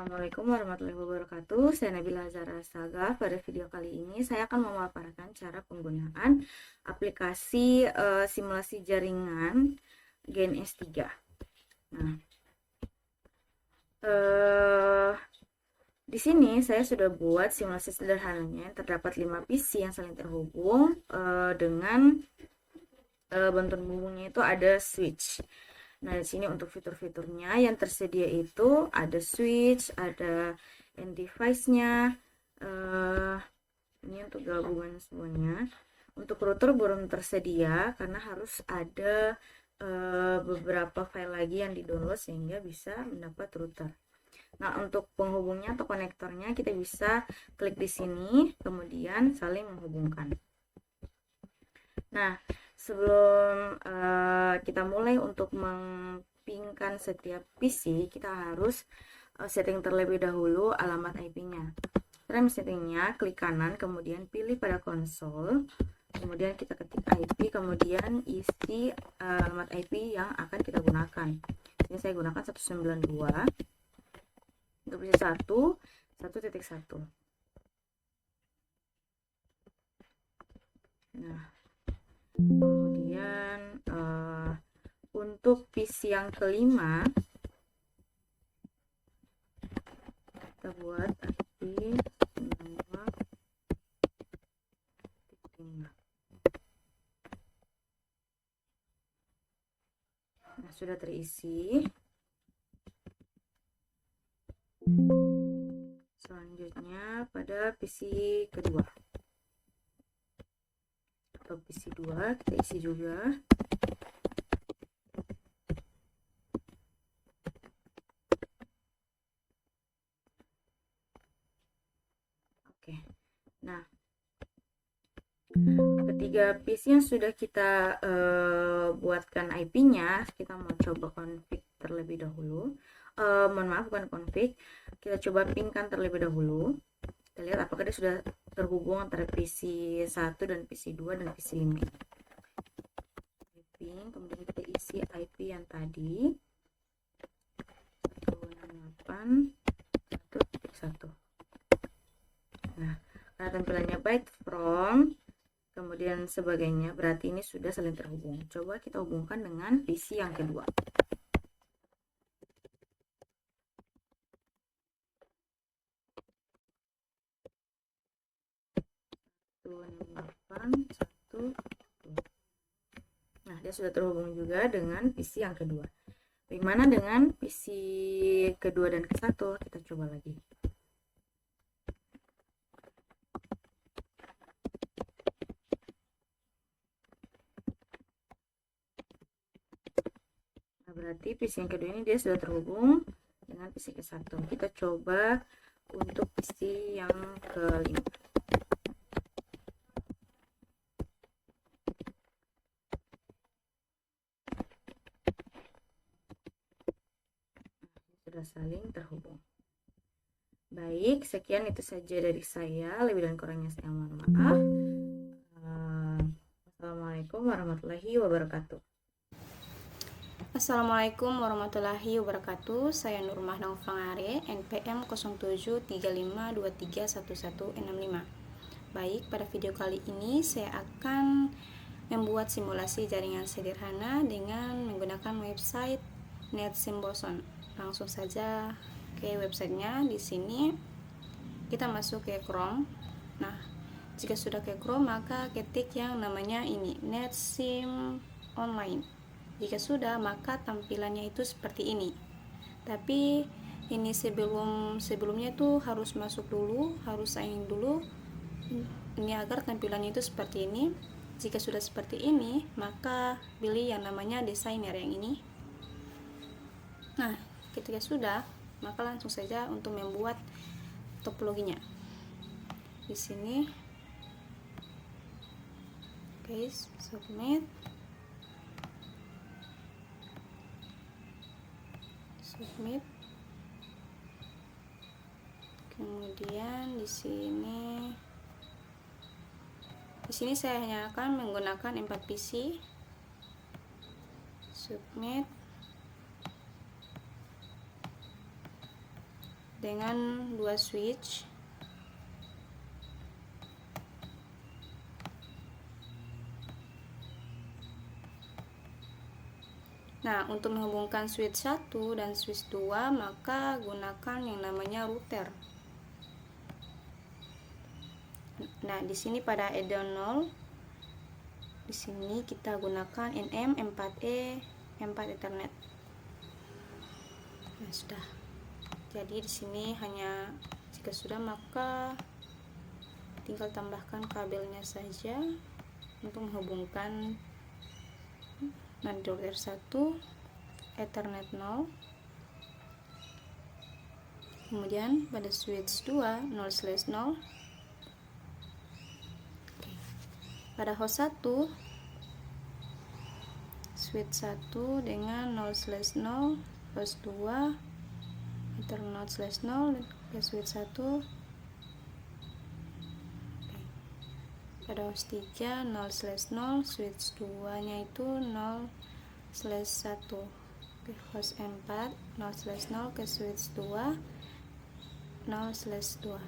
Assalamualaikum warahmatullahi wabarakatuh. Saya Nabila Zara Astaga. Pada video kali ini saya akan memaparkan cara penggunaan aplikasi simulasi jaringan Gen S3. Nah, eh, di sini saya sudah buat simulasi sederhananya. Terdapat 5 PC yang saling terhubung dengan bantuan penghubungnya itu ada switch. Nah, di sini untuk fitur-fiturnya yang tersedia itu ada switch, ada end device-nya, eh, ini untuk gabungan semuanya. Untuk router belum tersedia karena harus ada beberapa file lagi yang di-download sehingga bisa mendapat router. Nah, untuk penghubungnya atau konektornya kita bisa klik di sini, kemudian saling menghubungkan. Nah, sebelum kita mulai untuk mempingkan setiap PC, kita harus setting terlebih dahulu alamat IP-nya. Rem settingnya, klik kanan, kemudian pilih pada konsol, kemudian kita ketik IP, kemudian isi alamat IP yang akan kita gunakan. Ini saya gunakan 192, untuk PC 1.1. Nah, kemudian untuk PC yang kelima kita buat IP 5. Nah, sudah terisi. Selanjutnya pada PC kedua atau PC 2 kita isi juga. Oke. Nah, ketiga PC yang sudah kita buatkan IP-nya, kita mau coba config terlebih dahulu. Mohon maaf, bukan config, kita coba pingkan terlebih dahulu. Kita lihat apakah dia sudah terhubung antara PC 1 dan PC 2 dan PC 5. Ping, kemudian kita isi IP yang tadi 168.1.1. Nah, karena tampilannya byte from kemudian sebagainya, berarti ini sudah saling terhubung. Coba kita hubungkan dengan PC yang kedua. Nah, dia sudah terhubung juga dengan PC yang kedua. Bagaimana dengan PC kedua dan ke-1? Kita coba lagi. Nah, berarti PC yang kedua ini dia sudah terhubung dengan PC ke-1. Kita coba untuk PC yang kelima. Sudah saling terhubung. Baik, sekian itu saja dari saya. Lebih dan kurangnya saya mohon maaf. Assalamualaikum warahmatullahi wabarakatuh. Assalamualaikum warahmatullahi wabarakatuh. Saya Nurmah Naufangare, NPM 0735231165. Baik, pada video kali ini saya akan membuat simulasi jaringan sederhana dengan menggunakan website NetSymboson. Langsung saja ke websitenya. Di sini kita masuk ke Chrome. Nah, jika sudah ke Chrome, maka ketik yang namanya ini, NetSim Online. Jika sudah, maka tampilannya itu seperti ini. Tapi ini sebelumnya itu harus masuk dulu, harus sign dulu. Ini agar tampilannya itu seperti ini. Jika sudah seperti ini, maka pilih yang namanya desainer yang ini. Nah, ketika sudah, maka langsung saja untuk membuat topologinya. Di sini, guys, submit. Kemudian di sini saya hanya akan menggunakan 4 PC. Submit. dengan 2 switch. Nah, untuk menghubungkan switch 1 dan switch 2, maka gunakan yang namanya router. Nah, di sini pada addon 0, di sini kita gunakan NM4E 4 Ethernet. Nah, sudah. Jadi di sini hanya jika sudah, maka tinggal tambahkan kabelnya saja untuk menghubungkan router 1 Ethernet 0. Kemudian pada switch 2 0/0. Pada host 1 switch 1 dengan 0/0, host 2 Ethernet 0/0 ke switch 1. Pada host 3 0/0, switch 2 nya itu 0/1 ke host 4 0/0 ke switch 2 0/2.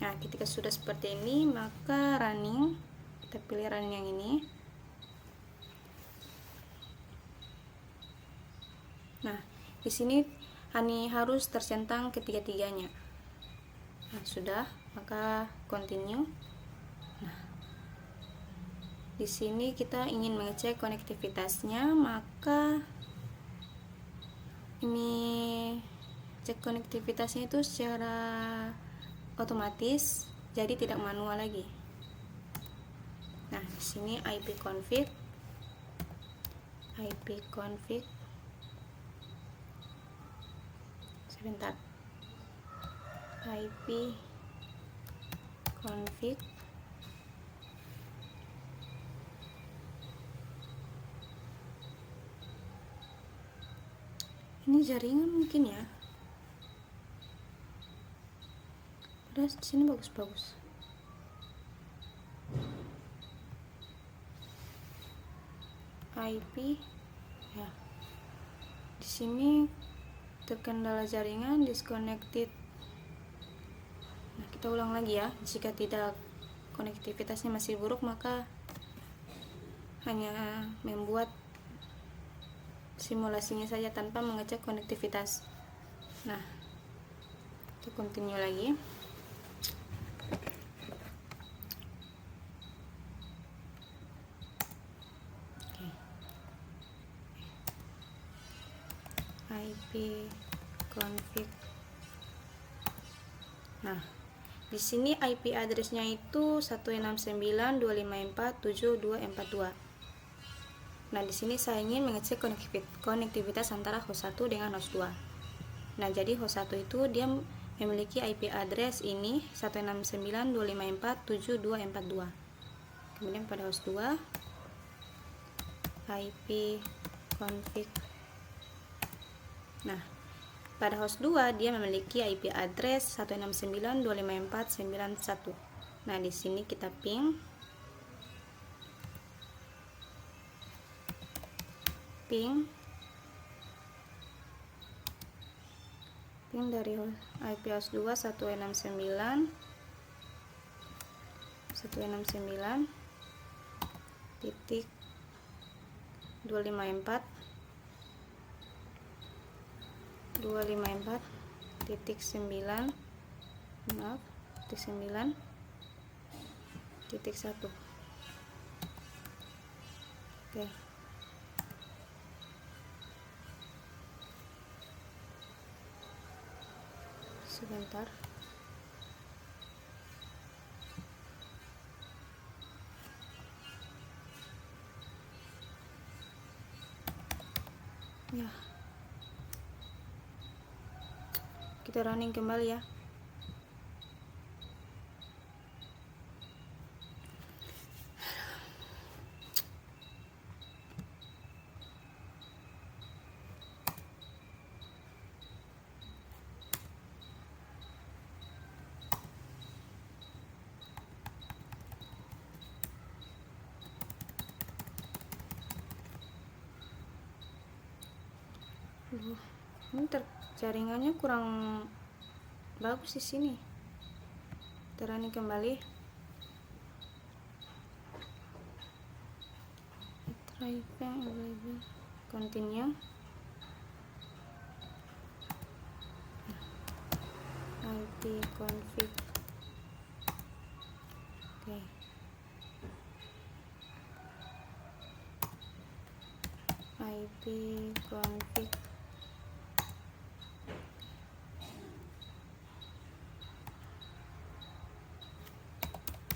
Nah, ketika sudah seperti ini, maka running, kita pilih running yang ini. Nah, di sini harus tercentang ketiga-tiganya. Nah, sudah, maka continue. Nah, di sini kita ingin mengecek konektivitasnya, maka ini cek konektivitasnya itu secara otomatis, jadi tidak manual lagi. Nah, di sini ipconfig sebentar, ipconfig ini jaringan mungkin ya. Udah, di sini bagus-bagus. IP ya. Di sini terkendala jaringan, disconnected. Nah, kita ulang lagi ya. Jika tidak, konektivitasnya masih buruk, maka hanya membuat simulasinya saja tanpa mengecek konektivitas. Nah, kita continue lagi. ipconfig. Nah, di sini IP address-nya itu 169.254.7242. Nah, di sini saya ingin mengecek konektivitas antara host 1 dengan host 2. Nah, jadi host 1 itu dia memiliki IP address ini 169.254.7242. Kemudian pada host 2 ipconfig. Nah, pada host 2 dia memiliki IP address 169.254.91. Nah, di sini kita ping dari IP host 2 169.254 254.9.9.1. Oke. Sebentar. Ya. Kita running kembali ya. Ini jaringannya kurang bagus di sini. Terani kembali. Driving available. Continue. IP config. Oke. IP config.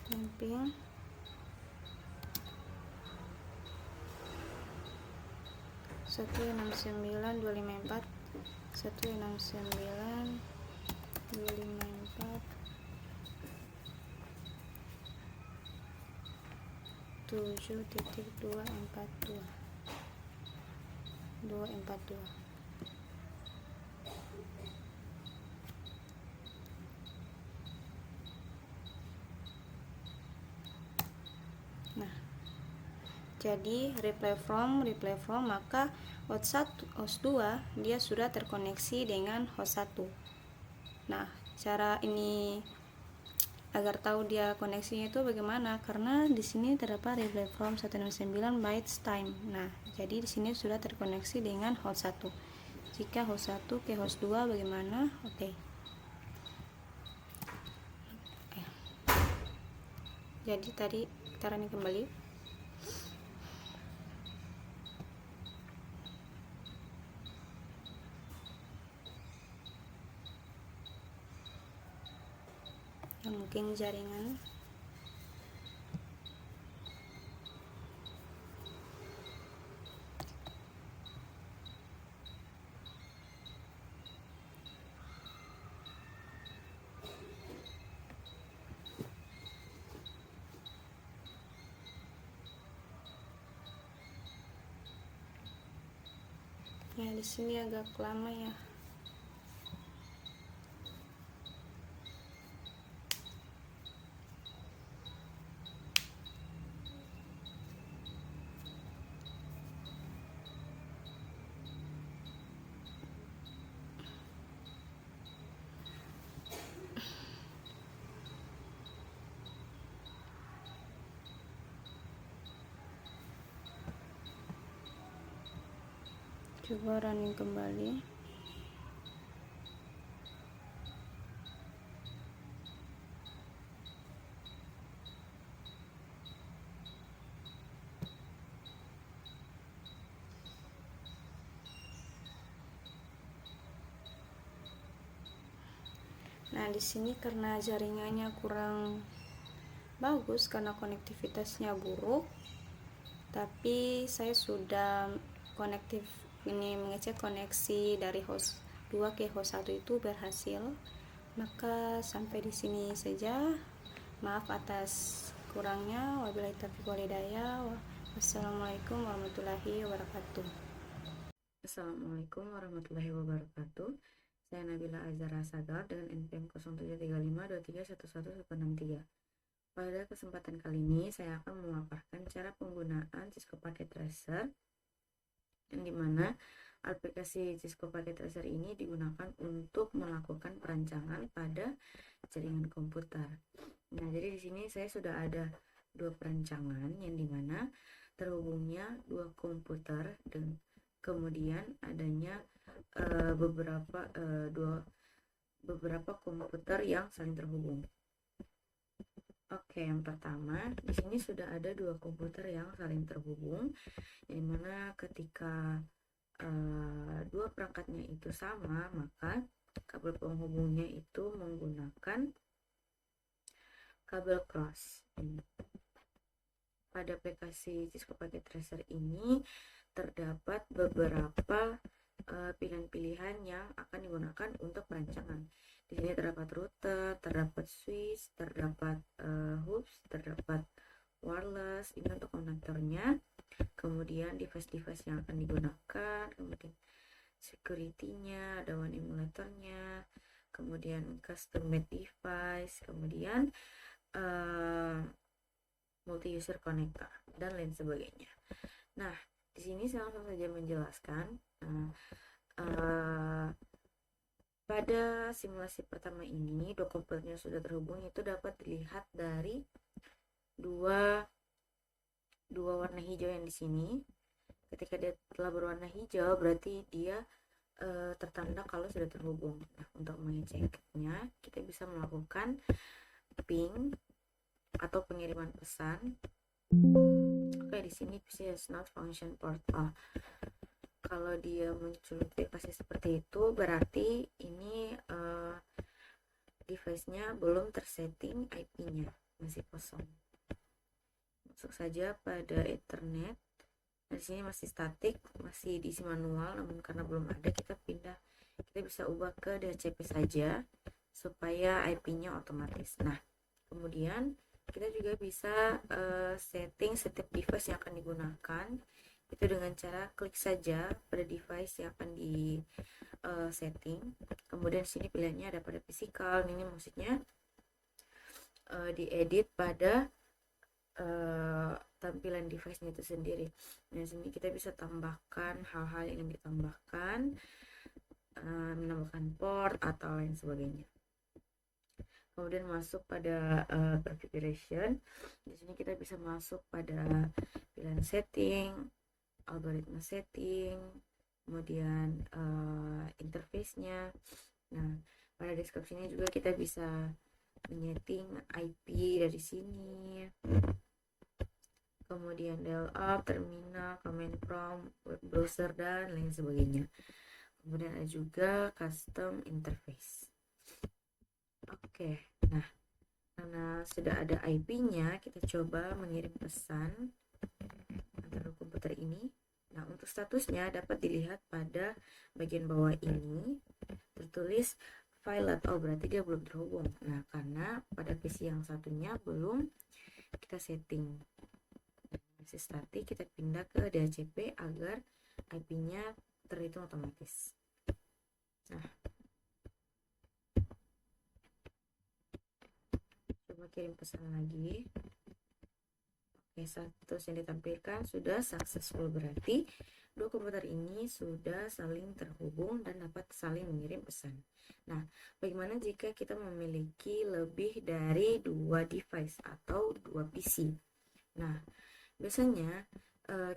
Camping. Satu enam sembilan dua lima empat 7.242. Nah, jadi reply from maka host 2 dia sudah terkoneksi dengan host 1. Nah, cara ini agar tahu dia koneksinya itu bagaimana, karena di sini terdapat reply from 169 bytes time. Nah, jadi di sini sudah terkoneksi dengan host 1. Jika host 1 ke host 2 bagaimana? Oke. Jadi tadi kita running kembali. Mungkin jaringan. Ya, di sini agak lama ya. Coba running kembali. Nah, di sini karena jaringannya kurang bagus karena konektivitasnya buruk, tapi saya sudah mengecek koneksi dari host 2 ke host 1 itu berhasil. Maka sampai di sini saja. Maaf atas kurangnya. Wabillahi taufiq wal hidayah. Wassalamualaikum warahmatullahi wabarakatuh. Assalamualaikum warahmatullahi wabarakatuh. Saya Nabila Azhara Sagar dengan NPM 073523111163. Pada kesempatan kali ini saya akan memaparkan cara penggunaan Cisco Packet Tracer, yang dimana aplikasi Cisco Packet Tracer ini digunakan untuk melakukan perancangan pada jaringan komputer. Nah, jadi di sini saya sudah ada dua perancangan yang dimana terhubungnya dua komputer dan kemudian adanya beberapa komputer yang saling terhubung. Oke, yang pertama di sini sudah ada dua komputer yang saling terhubung, yang dimana ketika dua perangkatnya itu sama, maka kabel penghubungnya itu menggunakan kabel cross. Pada aplikasi Cisco Packet Tracer ini terdapat beberapa pilihan-pilihan yang akan digunakan untuk perancangan. Di sini terdapat router, terdapat switch, terdapat hoops, terdapat wireless, ini untuk konektornya. Kemudian device-device yang akan digunakan, kemudian security-nya, ada one emulatornya, kemudian custom made device, kemudian multi user connector dan lain sebagainya. Nah, di sini saya langsung saja menjelaskan. Pada simulasi pertama ini, dua komputernya sudah terhubung, itu dapat dilihat dari dua warna hijau yang di sini. Ketika dia telah berwarna hijau, berarti dia tertanda kalau sudah terhubung. Nah, untuk mengeceknya, kita bisa melakukan ping atau pengiriman pesan. Oke, di sini is not function portal. Kalau dia muncul pasti seperti itu, berarti ini device-nya belum tersetting IP-nya, masih kosong. Masuk saja pada Ethernet. Nah, di sini masih statik, masih diisi manual, namun karena belum ada, kita bisa ubah ke DHCP saja supaya IP-nya otomatis. Nah, kemudian kita juga bisa setting setiap device yang akan digunakan itu dengan cara klik saja pada device yang akan di setting. Kemudian sini pilihannya ada pada physical, ini maksudnya diedit pada tampilan device-nya itu sendiri. Nah, sini kita bisa tambahkan hal-hal yang ditambahkan, menambahkan port atau lain sebagainya. Kemudian masuk pada configuration. Di sini kita bisa masuk pada pilihan setting, algoritma setting, kemudian interface-nya. Nah, pada deskripsinya juga kita bisa menyeting IP dari sini, kemudian dial up, terminal, command prompt, web browser, dan lain sebagainya. Kemudian ada juga custom interface. Oke, nah karena sudah ada IP-nya, kita coba mengirim pesan antara komputer ini. Nah, untuk statusnya dapat dilihat pada bagian bawah ini tertulis violet. Oh, berarti dia belum terhubung. Nah, karena pada PC yang satunya belum kita setting. Masih statik, kita pindah ke DHCP agar IP-nya terhitung otomatis. Nah, coba kirim pesan lagi. Oke, status yang ditampilkan sudah successful, berarti dua komputer ini sudah saling terhubung dan dapat saling mengirim pesan. Nah, bagaimana jika kita memiliki lebih dari dua device atau dua PC? Nah, biasanya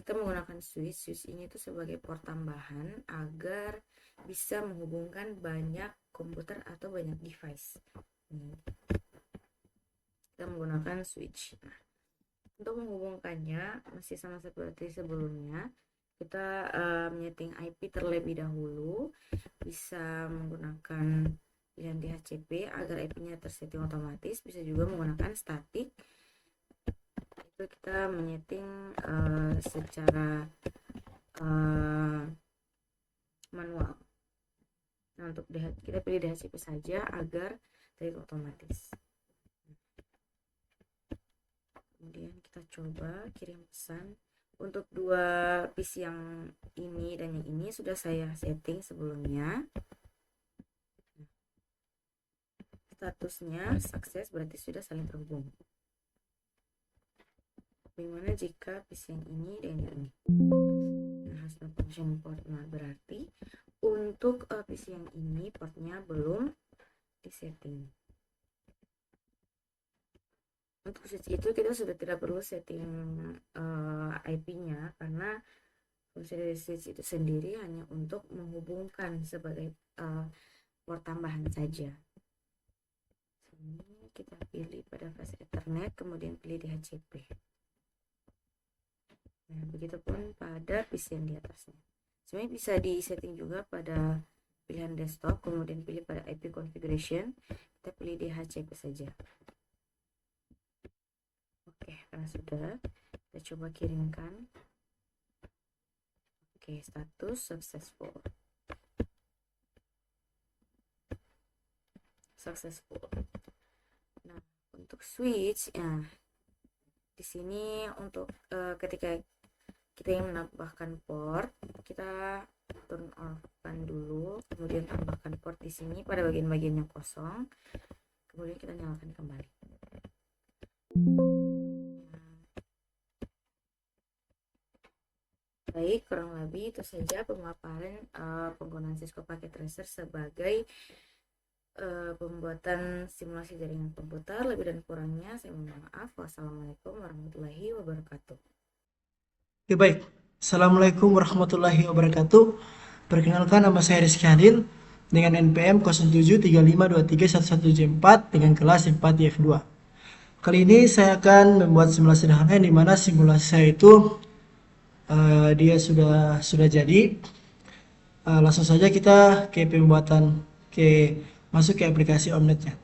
kita menggunakan switch ini tuh sebagai port tambahan agar bisa menghubungkan banyak komputer atau banyak device. Kita menggunakan switch. Nah, untuk menghubungkannya masih sama seperti sebelumnya, kita menyeting IP terlebih dahulu, bisa menggunakan pilihan DHCP agar IP-nya tersetting otomatis, bisa juga menggunakan statik. Itu kita menyeting secara manual. Nah, untuk kita pilih DHCP saja agar terhitung otomatis. Kemudian kita coba kirim pesan. Untuk dua PC yang ini dan yang ini sudah saya setting sebelumnya. Statusnya sukses, berarti sudah saling terhubung. Bagaimana jika PC yang ini dan yang ini? Nah, hasil function port. Nah, berarti untuk PC yang ini portnya belum disetting. Untuk switch itu kita sudah tidak perlu setting IP-nya karena fungsi dari switch itu sendiri hanya untuk menghubungkan sebagai port tambahan saja. Sini kita pilih pada flash Ethernet, kemudian pilih DHCP. Nah, begitupun pada PC yang di atasnya. Sebenarnya bisa disetting juga pada pilihan desktop, kemudian pilih pada IP configuration, kita pilih DHCP saja. Oke, karena sudah, kita coba kirimkan. Oke, status successful. Nah, untuk switch, ya, di sini untuk ketika kita ingin menambahkan port, kita turn off-kan dulu, kemudian tambahkan port di sini pada bagian-bagian yang kosong, kemudian kita nyalakan kembali. Baik, kurang lebih itu saja pemaparan penggunaan Cisco Packet Tracer sebagai pembuatan simulasi jaringan komputer. Lebih dan kurangnya saya mohon maaf. Wassalamualaikum warahmatullahi wabarakatuh. Oke, baik. Assalamualaikum warahmatullahi wabarakatuh. Perkenalkan, nama saya Rizky Hadil dengan NPM 07352311J4 dengan kelas 4 IF2. Kali ini saya akan membuat simulasi sederhana di mana simulasi saya itu dia sudah jadi. Langsung saja kita ke pembuatan, masuk ke aplikasi Omnet-nya.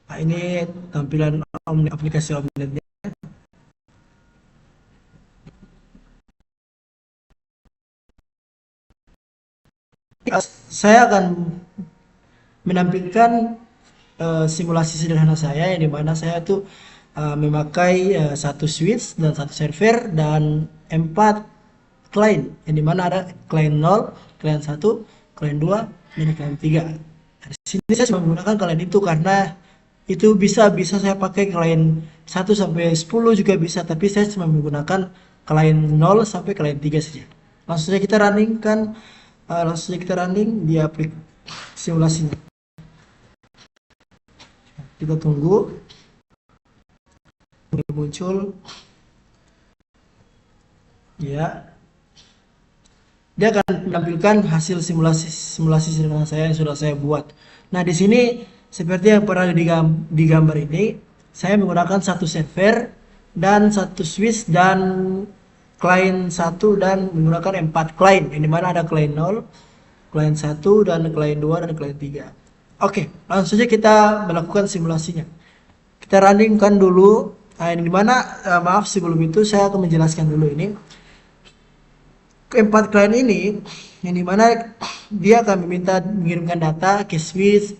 Nah, ini tampilan aplikasi Omnet-nya. Saya akan menampilkan simulasi sederhana saya yang dimana saya tuh memakai satu switch dan satu server dan 4 client yang dimana ada client 0, client 1, client 2, dan client 3. Di sini saya cuma menggunakan client itu karena itu bisa saya pakai client 1 sampai 10 juga bisa, tapi saya cuma menggunakan client 0 sampai client 3 saja. Langsung saja kita running di aplikasi simulasinya. Kita tunggu muncul ya, dia akan menampilkan hasil simulasi sederhana saya yang sudah saya buat. Nah, di sini seperti yang pernah di gambar ini, saya menggunakan satu server dan satu switch dan client 1 dan menggunakan 4 client yang dimana ada client 0, client 1, dan client 2, dan client 3. Oke, langsung saja kita melakukan simulasinya. Kita runningkan dulu, yang dimana maaf sebelum itu saya akan menjelaskan dulu ini. Keempat klien ini yang dimana dia akan mengirimkan data ke switch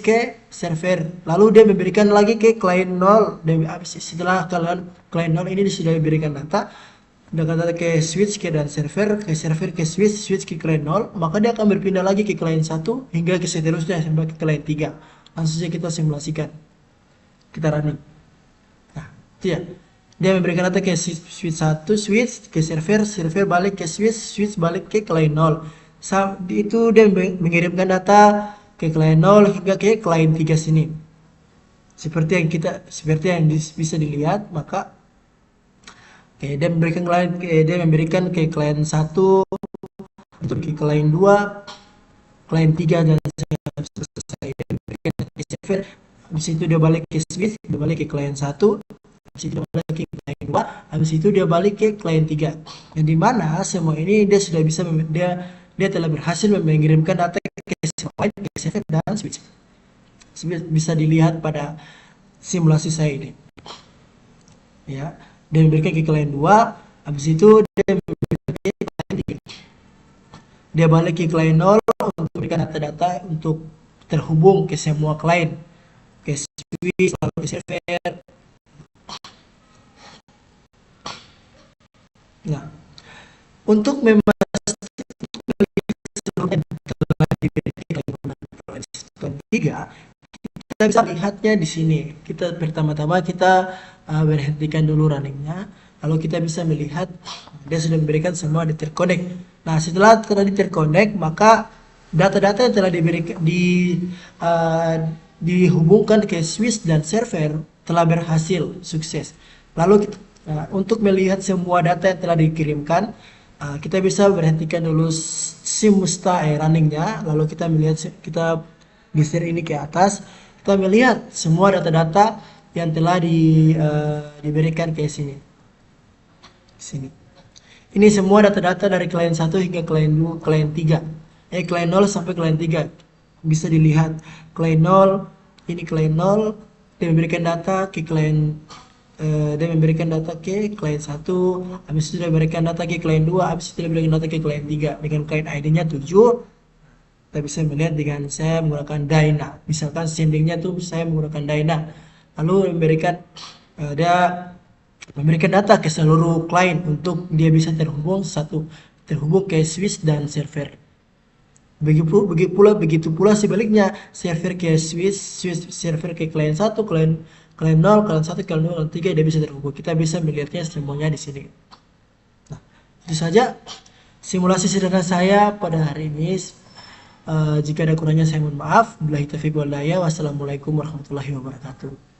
ke server, lalu dia memberikan lagi ke client 0. Dan setelah client 0 ini sudah diberikan data ke switch ke dan server ke switch ke client 0, maka dia akan berpindah lagi ke client 1 hingga ke seterusnya sampai ke client 3. Langsung saja kita simulasikan, kita running. Nah, itu ya, dia memberikan data ke switch 1, switch ke server balik ke switch balik ke client 0. Itu dia mengirimkan data ke client 0 hingga ke client 3 sini. Seperti yang bisa dilihat, maka dia memberikan ke client 1 untuk ke client 2, client 3, dan selesai. Dia memberikan ke server, habis itu dia balik ke switch, dia balik ke client 1, habis itu dia balik ke client 2, habis itu dia balik ke client 3. Yang dimana semua ini dia sudah bisa, dia telah berhasil mengirimkan data ke semua ke server dan switch. Bisa dilihat pada simulasi saya ini. Ya, dia memberikan ke client 2, habis itu dia memberikan ke client 3. Dia balik ke client 0 untuk memberikan data-data untuk terhubung ke semua client, ke switch, lalu ke server. Nah, untuk kita bisa lihatnya di sini. Kita pertama-tama berhentikan dulu runningnya, lalu kita bisa melihat dia sudah memberikan semua terconnect. Nah, setelah terconnect, maka data-data yang telah dihubungkan ke switch dan server telah berhasil sukses. Lalu untuk melihat semua data yang telah dikirimkan, kita bisa berhentikan dulu simusta runningnya, lalu kita geser ini ke atas, kita melihat semua data-data yang telah diberikan ke sini. Ini semua data-data dari client 1 hingga client 2, client 3. Client 0 sampai client 3. Bisa dilihat client 0, ini client 0, dia memberikan data ke client 1, habis itu dia memberikan data ke client 2, habis itu dia memberikan data ke client 3 dengan client ID-nya 7. Kita bisa melihat dengan saya menggunakan Dyna. Misalkan sendingnya tuh saya menggunakan Dyna, lalu dia memberikan data ke seluruh client untuk dia bisa terhubung ke switch dan server. Begitu pula sebaliknya, server ke Swiss server ke klien 1, klien 0, klien 1, klien 2, klien 3 dia bisa terhubung. Kita bisa melihatnya semuanya di sini. Nah, itu saja simulasi sederhana saya pada hari ini. Jika ada kurangnya saya mohon maaf. Billahi taufiq wal hidayah. Wassalamualaikum warahmatullahi wabarakatuh.